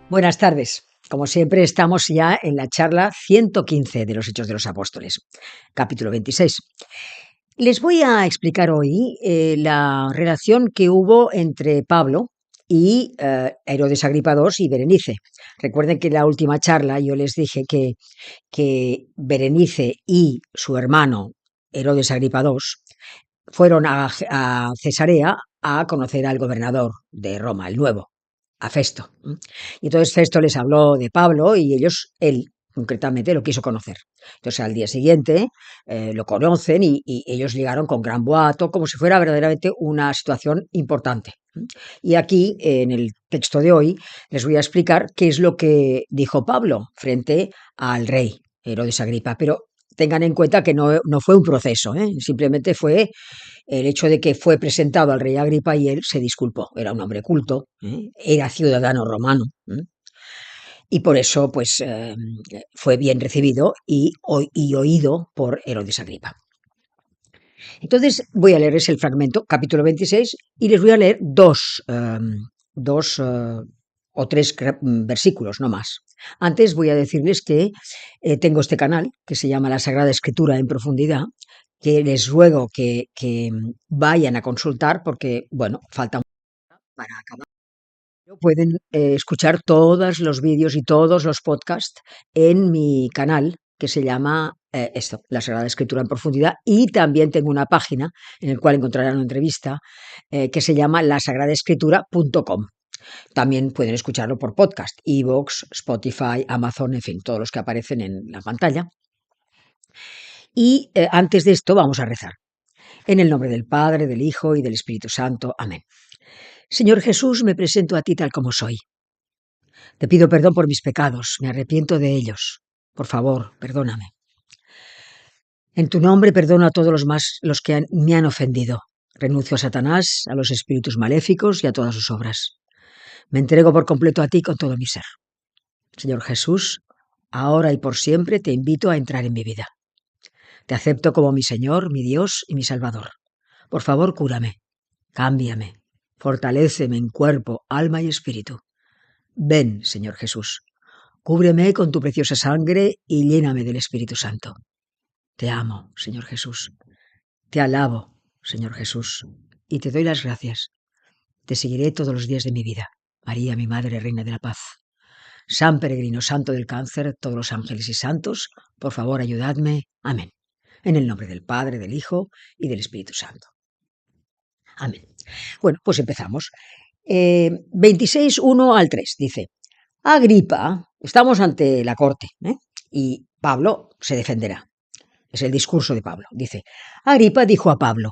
Buenas tardes. Como siempre, estamos ya en la charla 115 de los Hechos de los Apóstoles, capítulo 26. Les voy a explicar hoy la relación que hubo entre Pablo y Herodes Agripa II y Berenice. Recuerden que en la última charla yo les dije que Berenice y su hermano Herodes Agripa II fueron a Cesarea a conocer al gobernador de Roma, el nuevo, a Festo. Y entonces Festo les habló de Pablo y él concretamente lo quiso conocer. Entonces al día siguiente lo conocen y ellos llegaron con gran boato, como si fuera verdaderamente una situación importante. Y aquí, en el texto de hoy, les voy a explicar qué es lo que dijo Pablo frente al rey Herodes Agripa. Pero tengan en cuenta que no fue un proceso, simplemente fue el hecho de que fue presentado al rey Agripa y él se disculpó. Era un hombre culto, era ciudadano romano, y por eso pues fue bien recibido y oído por Herodes Agripa. Entonces voy a leerles el fragmento, capítulo 26, y les voy a leer dos o tres versículos, no más. Antes voy a decirles que tengo este canal que se llama La Sagrada Escritura en Profundidad, que les ruego que vayan a consultar porque, bueno, falta para acabar. Pueden escuchar todos los vídeos y todos los podcasts en mi canal que se llama La Sagrada Escritura en Profundidad, y también tengo una página en la cual encontrarán una entrevista que se llama lasagradaescritura.com. También pueden escucharlo por podcast, iVoox, Spotify, Amazon, en fin, todos los que aparecen en la pantalla. Y antes de esto vamos a rezar. En el nombre del Padre, del Hijo y del Espíritu Santo. Amén. Señor Jesús, me presento a ti tal como soy. Te pido perdón por mis pecados, me arrepiento de ellos. Por favor, perdóname. En tu nombre perdono a todos los que me han ofendido. Renuncio a Satanás, a los espíritus maléficos y a todas sus obras. Me entrego por completo a ti con todo mi ser. Señor Jesús, ahora y por siempre te invito a entrar en mi vida. Te acepto como mi Señor, mi Dios y mi Salvador. Por favor, cúrame, cámbiame, fortaléceme en cuerpo, alma y espíritu. Ven, Señor Jesús, cúbreme con tu preciosa sangre y lléname del Espíritu Santo. Te amo, Señor Jesús. Te alabo, Señor Jesús, y te doy las gracias. Te seguiré todos los días de mi vida. María, mi Madre, Reina de la Paz. San Peregrino, Santo del Cáncer, todos los ángeles y santos, por favor, ayudadme. Amén. En el nombre del Padre, del Hijo y del Espíritu Santo. Amén. Bueno, pues empezamos. 26, 1 al 3, dice: Agripa, estamos ante la corte, y Pablo se defenderá. Es el discurso de Pablo. Dice: Agripa dijo a Pablo: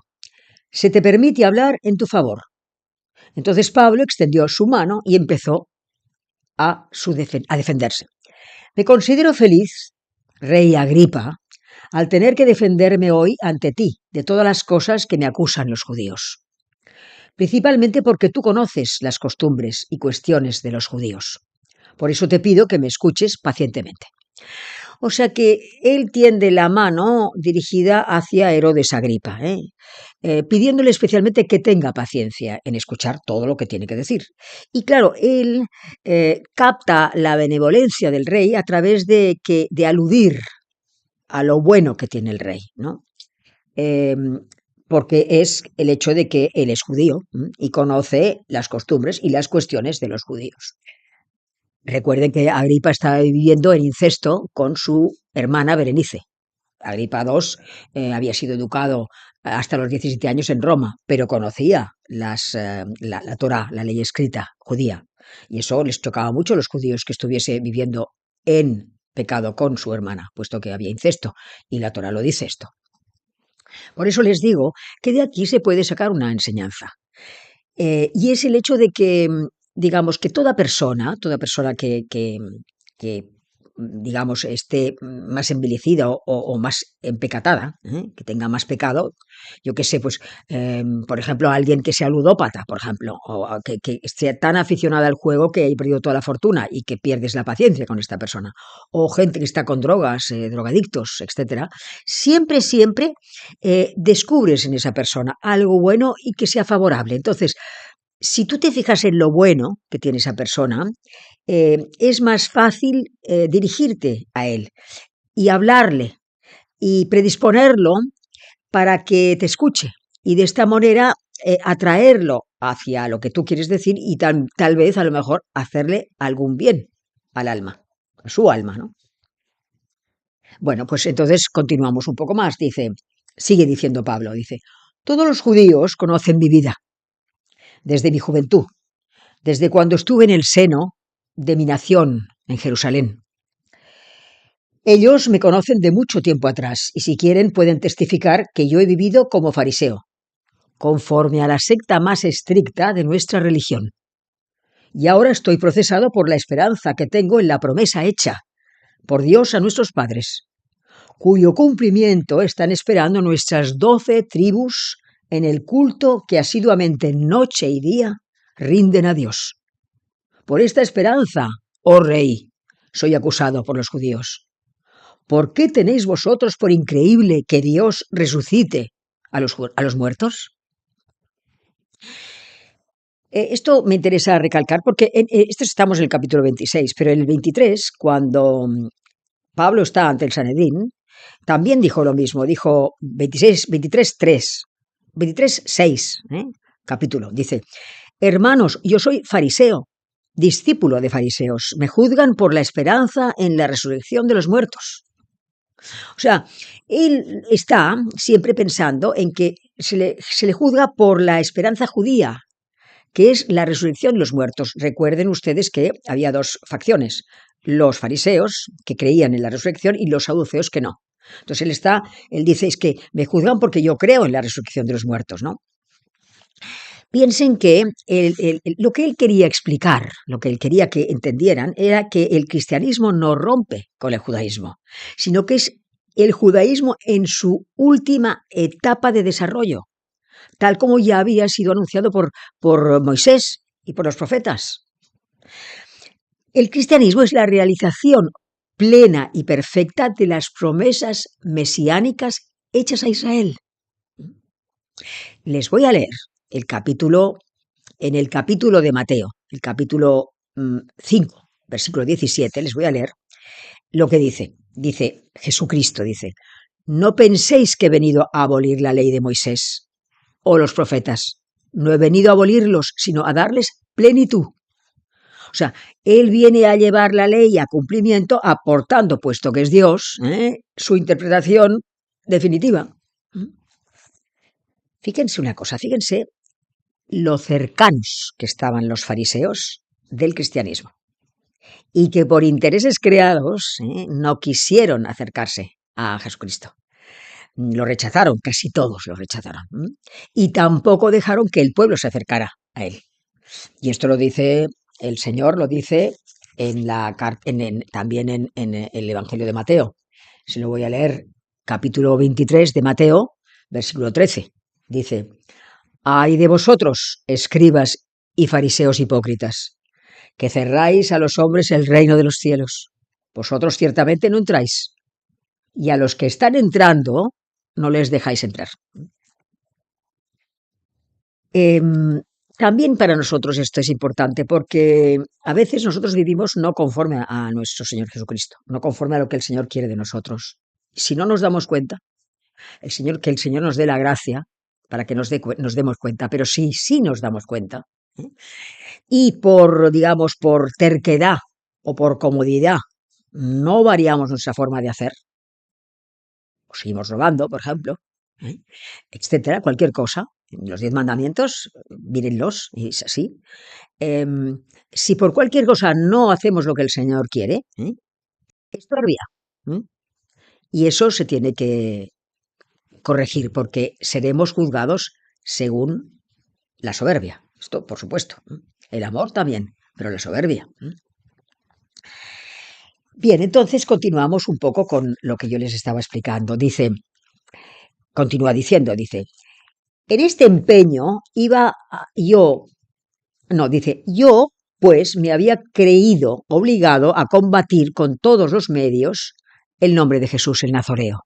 se te permite hablar en tu favor. Entonces Pablo extendió su mano y empezó a defenderse. Me considero feliz, rey Agripa, al tener que defenderme hoy ante ti de todas las cosas que me acusan los judíos, principalmente porque tú conoces las costumbres y cuestiones de los judíos. Por eso te pido que me escuches pacientemente. O sea que él tiende la mano dirigida hacia Herodes Agripa, pidiéndole especialmente que tenga paciencia en escuchar todo lo que tiene que decir. Y claro, él capta la benevolencia del rey a través de aludir a lo bueno que tiene el rey, ¿no? Porque es el hecho de que él es judío y conoce las costumbres y las cuestiones de los judíos. Recuerden que Agripa estaba viviendo en incesto con su hermana Berenice. Agripa II había sido educado hasta los 17 años en Roma, pero conocía la Torá, la ley escrita judía, y eso les chocaba mucho a los judíos que estuviese viviendo en pecado con su hermana, puesto que había incesto, y la Torá lo dice esto. Por eso les digo que de aquí se puede sacar una enseñanza. Y es el hecho de que, digamos, que toda persona que digamos, esté más envilecida o más empecatada, que tenga más pecado, yo qué sé, pues, por ejemplo, alguien que sea ludópata, por ejemplo, o que esté tan aficionada al juego que haya perdido toda la fortuna y que pierdes la paciencia con esta persona, o gente que está con drogas, drogadictos, etcétera, siempre descubres en esa persona algo bueno y que sea favorable. Entonces, si tú te fijas en lo bueno que tiene esa persona, es más fácil dirigirte a él y hablarle y predisponerlo para que te escuche y de esta manera atraerlo hacia lo que tú quieres decir y tal vez a lo mejor hacerle algún bien al alma, a su alma, ¿no? Bueno, pues entonces continuamos un poco más. Sigue diciendo Pablo, dice, todos los judíos conocen mi vida desde mi juventud, desde cuando estuve en el seno de mi nación en Jerusalén. Ellos me conocen de mucho tiempo atrás y si quieren pueden testificar que yo he vivido como fariseo, conforme a la secta más estricta de nuestra religión. Y ahora estoy procesado por la esperanza que tengo en la promesa hecha por Dios a nuestros padres, cuyo cumplimiento están esperando nuestras 12 tribus en el culto que asiduamente noche y día rinden a Dios. Por esta esperanza, oh rey, soy acusado por los judíos. ¿Por qué tenéis vosotros por increíble que Dios resucite a los muertos? Esto me interesa recalcar porque esto estamos en el capítulo 26, pero en el 23, cuando Pablo está ante el Sanedrín, también dijo lo mismo, dijo 23:6, capítulo, dice, hermanos, yo soy fariseo, discípulo de fariseos, me juzgan por la esperanza en la resurrección de los muertos. O sea, él está siempre pensando en que se le juzga por la esperanza judía, que es la resurrección de los muertos. Recuerden ustedes que había dos facciones, los fariseos, que creían en la resurrección, y los saduceos, que no. Entonces él dice, es que me juzgan porque yo creo en la resurrección de los muertos, ¿no? Piensen que lo que él quería explicar, lo que él quería que entendieran, era que el cristianismo no rompe con el judaísmo, sino que es el judaísmo en su última etapa de desarrollo, tal como ya había sido anunciado por Moisés y por los profetas. El cristianismo es la realización plena y perfecta de las promesas mesiánicas hechas a Israel. Les voy a leer en el capítulo de Mateo, el capítulo 5, versículo 17, les voy a leer lo que dice. Dice Jesucristo, dice, no penséis que he venido a abolir la ley de Moisés o los profetas. No he venido a abolirlos, sino a darles plenitud. O sea, él viene a llevar la ley a cumplimiento, aportando, puesto que es Dios, su interpretación definitiva. Fíjense una cosa, fíjense lo cercanos que estaban los fariseos del cristianismo y que por intereses creados no quisieron acercarse a Jesucristo. Lo rechazaron, casi todos lo rechazaron. Y tampoco dejaron que el pueblo se acercara a él. Y esto lo dice el Señor, lo dice también en el Evangelio de Mateo. Se lo voy a leer, capítulo 23 de Mateo, versículo 13. Dice, ay de vosotros, escribas y fariseos hipócritas, que cerráis a los hombres el reino de los cielos. Vosotros ciertamente no entráis, y a los que están entrando no les dejáis entrar. También para nosotros esto es importante porque a veces nosotros vivimos no conforme a nuestro Señor Jesucristo, no conforme a lo que el Señor quiere de nosotros. Si no nos damos cuenta, que el Señor nos dé la gracia para que nos demos cuenta, pero sí nos damos cuenta, y digamos, por terquedad o por comodidad, no variamos nuestra forma de hacer, o seguimos robando, por ejemplo, etcétera, cualquier cosa. Los 10 mandamientos, mírenlos, es así. Si por cualquier cosa no hacemos lo que el Señor quiere, es soberbia. Y eso se tiene que corregir, porque seremos juzgados según la soberbia. Esto, por supuesto. El amor también, pero la soberbia. Bien, entonces continuamos un poco con lo que yo les estaba explicando. Continúa diciendo, en este empeño yo pues me había creído obligado a combatir con todos los medios el nombre de Jesús el Nazoreo.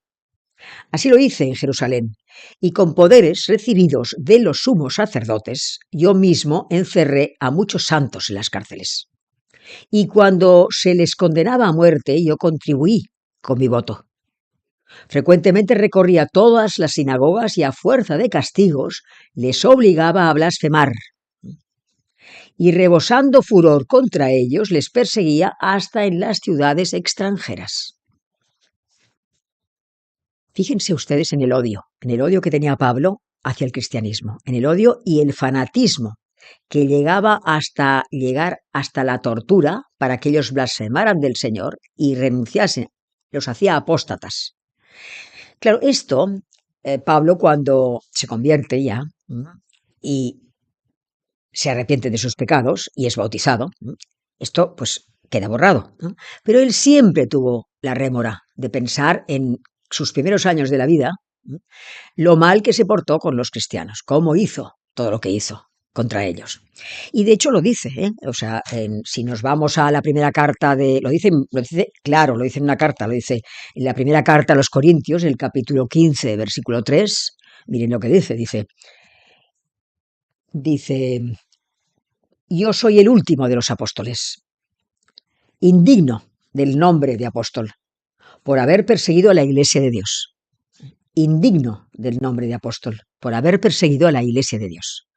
Así lo hice en Jerusalén, y con poderes recibidos de los sumos sacerdotes, yo mismo encerré a muchos santos en las cárceles. Y cuando se les condenaba a muerte, yo contribuí con mi voto. Frecuentemente recorría todas las sinagogas y a fuerza de castigos les obligaba a blasfemar. Y rebosando furor contra ellos, les perseguía hasta en las ciudades extranjeras. Fíjense ustedes en el odio que tenía Pablo hacia el cristianismo, en el odio y el fanatismo que llegaba hasta llegar hasta la tortura para que ellos blasfemaran del Señor y renunciasen, los hacía apóstatas. Claro, esto, Pablo cuando se convierte ya y se arrepiente de sus pecados y es bautizado, esto pues queda borrado, ¿no? Pero él siempre tuvo la rémora de pensar en sus primeros años de la vida, lo mal que se portó con los cristianos, cómo hizo todo lo que hizo contra ellos. Y de hecho lo dice, ¿eh? O sea, si nos vamos a la primera carta lo dice claro, lo dice en una carta, lo dice en la primera carta a los Corintios, el capítulo 15, versículo 3, miren lo que dice, yo soy el último de los apóstoles, indigno del nombre de apóstol, por haber perseguido a la iglesia de Dios. Indigno del nombre de apóstol, por haber perseguido a la iglesia de Dios.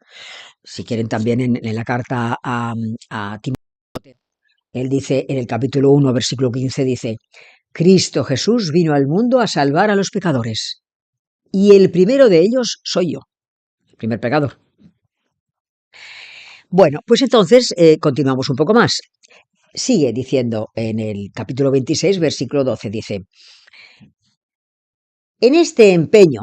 Si quieren también en la carta a Timoteo, él dice en el capítulo 1, versículo 15, dice, Cristo Jesús vino al mundo a salvar a los pecadores, y el primero de ellos soy yo, el primer pecador. Bueno, pues entonces continuamos un poco más. Sigue diciendo en el capítulo 26, versículo 12, dice, en este empeño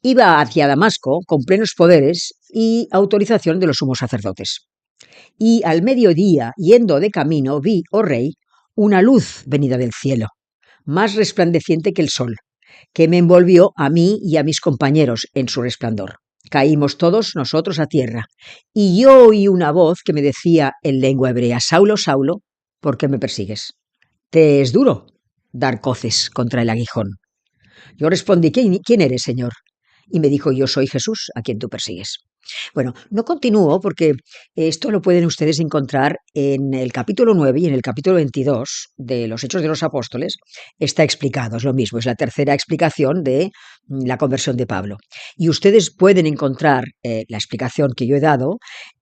iba hacia Damasco con plenos poderes y autorización de los sumos sacerdotes. Y al mediodía, yendo de camino, vi, oh rey, una luz venida del cielo, más resplandeciente que el sol, que me envolvió a mí y a mis compañeros en su resplandor. Caímos todos nosotros a tierra, y yo oí una voz que me decía en lengua hebrea, Saulo, Saulo, ¿por qué me persigues? ¿Te es duro dar coces contra el aguijón? Yo respondí, ¿quién eres, Señor? Y me dijo, yo soy Jesús, a quien tú persigues. Bueno, no continúo porque esto lo pueden ustedes encontrar en el capítulo 9 y en el capítulo 22 de los Hechos de los Apóstoles. Está explicado, es lo mismo, es la tercera explicación de la conversión de Pablo. Y ustedes pueden encontrar la explicación que yo he dado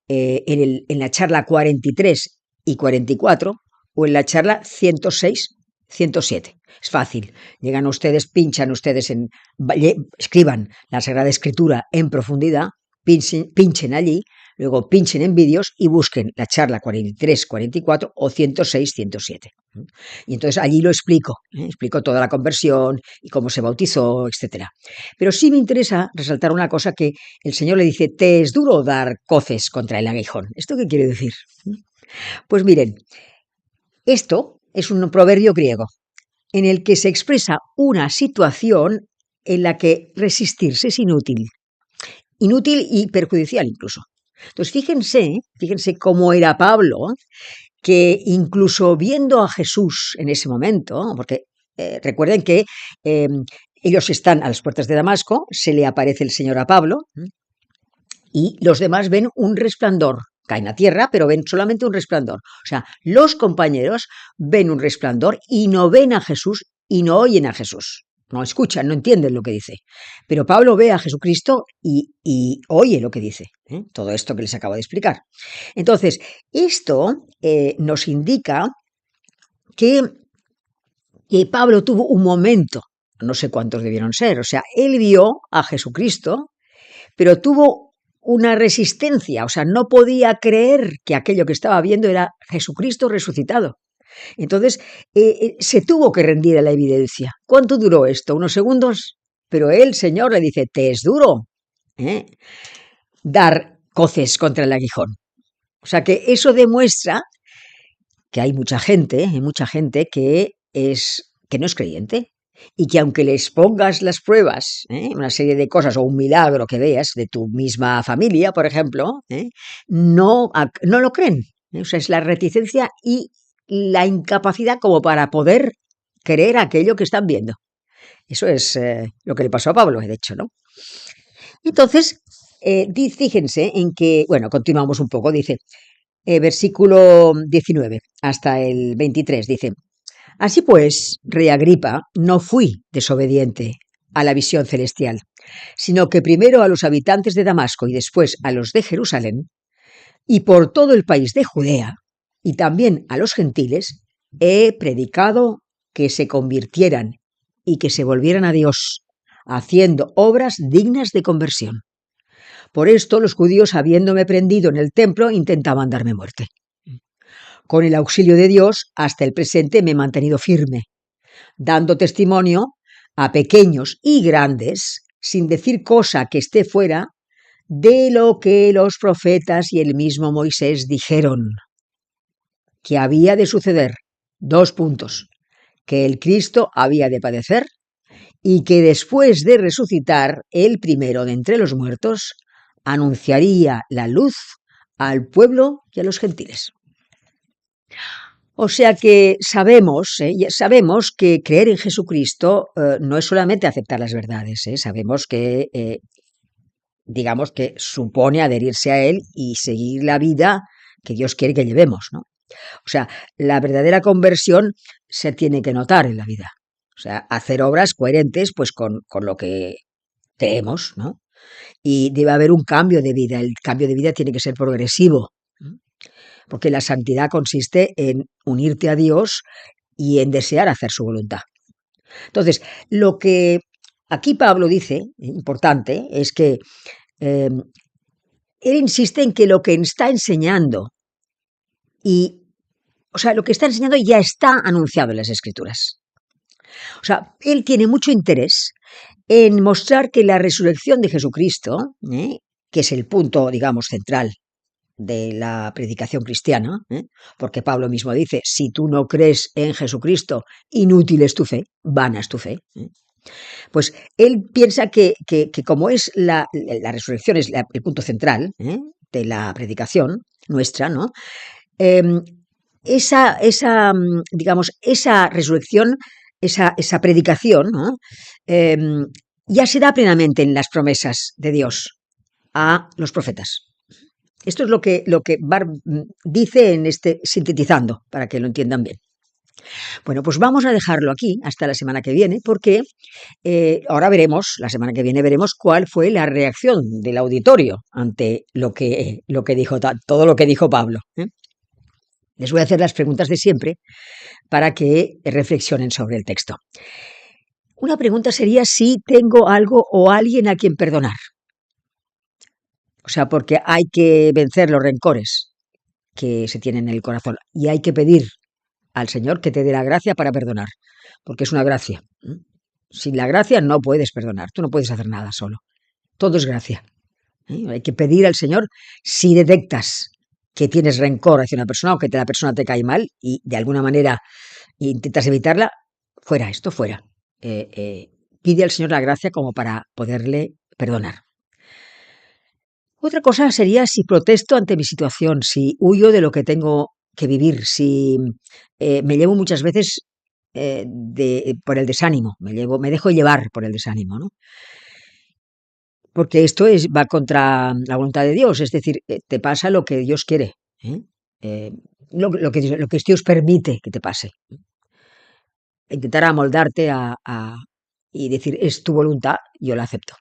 en la charla 43 y 44 o en la charla 106, 107. Es fácil. Llegan ustedes, pinchan ustedes escriban la Sagrada Escritura en profundidad, pinchen allí, luego pinchen en vídeos y busquen la charla 43, 44 o 106, 107. Y entonces allí lo explico, explico toda la conversión y cómo se bautizó, etc. Pero sí me interesa resaltar una cosa que el Señor le dice, te es duro dar coces contra el aguijón. ¿Esto qué quiere decir? Pues miren, esto es un proverbio griego en el que se expresa una situación en la que resistirse es inútil y perjudicial incluso. Entonces fíjense cómo era Pablo, que incluso viendo a Jesús en ese momento, porque recuerden que ellos están a las puertas de Damasco, se le aparece el Señor a Pablo y los demás ven un resplandor. Caen a tierra, pero ven solamente un resplandor. O sea, los compañeros ven un resplandor y no ven a Jesús y no oyen a Jesús. No escuchan, no entienden lo que dice. Pero Pablo ve a Jesucristo y oye lo que dice. Todo esto que les acabo de explicar. Entonces, esto nos indica que Pablo tuvo un momento, no sé cuántos debieron ser, o sea, él vio a Jesucristo, pero tuvo una resistencia, o sea, no podía creer que aquello que estaba viendo era Jesucristo resucitado. Entonces, se tuvo que rendir a la evidencia. ¿Cuánto duró esto? ¿Unos segundos? Pero el Señor le dice, te es duro dar coces contra el aguijón. O sea, que eso demuestra que hay mucha gente que no es creyente y que aunque les pongas las pruebas, una serie de cosas o un milagro que veas de tu misma familia, por ejemplo, no lo creen. O sea, es la reticencia y la incapacidad como para poder creer aquello que están viendo. Eso es lo que le pasó a Pablo, de hecho, ¿no? Entonces, fíjense en que, bueno, continuamos un poco, dice, versículo 19 hasta el 23, dice, así pues, rey Agripa, no fui desobediente a la visión celestial, sino que primero a los habitantes de Damasco y después a los de Jerusalén, y por todo el país de Judea, y también a los gentiles, he predicado que se convirtieran y que se volvieran a Dios, haciendo obras dignas de conversión. Por esto los judíos, habiéndome prendido en el templo, intentaban darme muerte. Con el auxilio de Dios, hasta el presente me he mantenido firme, dando testimonio a pequeños y grandes, sin decir cosa que esté fuera de lo que los profetas y el mismo Moisés dijeron, que había de suceder, 2 puntos, que el Cristo había de padecer y que después de resucitar el primero de entre los muertos, anunciaría la luz al pueblo y a los gentiles. O sea que sabemos que creer en Jesucristo no es solamente aceptar las verdades, sabemos que, digamos que supone adherirse a Él y seguir la vida que Dios quiere que llevemos, ¿no? O sea, la verdadera conversión se tiene que notar en la vida. O sea, hacer obras coherentes pues con lo que creemos, ¿no? Y debe haber un cambio de vida. El cambio de vida tiene que ser progresivo, porque la santidad consiste en unirte a Dios y en desear hacer su voluntad. Entonces, lo que aquí Pablo dice, importante, es que él insiste en que lo que está enseñando o sea, lo que está enseñando ya está anunciado en las Escrituras. O sea, él tiene mucho interés en mostrar que la resurrección de Jesucristo, que es el punto, digamos, central de la predicación cristiana, porque Pablo mismo dice, si tú no crees en Jesucristo, inútil es tu fe, vana es tu fe. Pues él piensa que como es la resurrección es el punto central de la predicación nuestra, ¿no? Digamos, esa resurrección, esa predicación, ¿no? Ya se da plenamente en las promesas de Dios a los profetas. Esto es lo que Barth dice en sintetizando, para que lo entiendan bien. Bueno, pues vamos a dejarlo aquí hasta la semana que viene, porque ahora veremos, la semana que viene veremos cuál fue la reacción del auditorio ante lo que dijo, todo lo que dijo Pablo. Les voy a hacer las preguntas de siempre para que reflexionen sobre el texto. Una pregunta sería si tengo algo o alguien a quien perdonar. O sea, porque hay que vencer los rencores que se tienen en el corazón y hay que pedir al Señor que te dé la gracia para perdonar, porque es una gracia. Sin la gracia no puedes perdonar, tú no puedes hacer nada solo. Todo es gracia. Hay que pedir al Señor si detectas que tienes rencor hacia una persona o que la persona te cae mal y de alguna manera intentas evitarla, fuera esto, fuera. Pide al Señor la gracia como para poderle perdonar. Otra cosa sería si protesto ante mi situación, si huyo de lo que tengo que vivir, si me llevo muchas veces por el desánimo, me dejo llevar por el desánimo, ¿no? Porque esto va contra la voluntad de Dios, es decir, te pasa lo que Dios quiere, lo que Dios permite que te pase. Intentar amoldarte y decir, es tu voluntad, yo la acepto.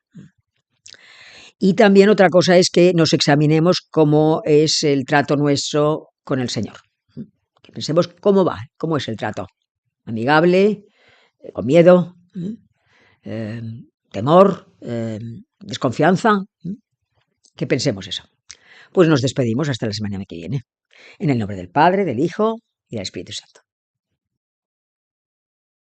Y también otra cosa es que nos examinemos cómo es el trato nuestro con el Señor. Que pensemos cómo va, cómo es el trato. Amigable, con miedo, temor, desconfianza. Que pensemos eso. Pues nos despedimos hasta la semana que viene. En el nombre del Padre, del Hijo y del Espíritu Santo.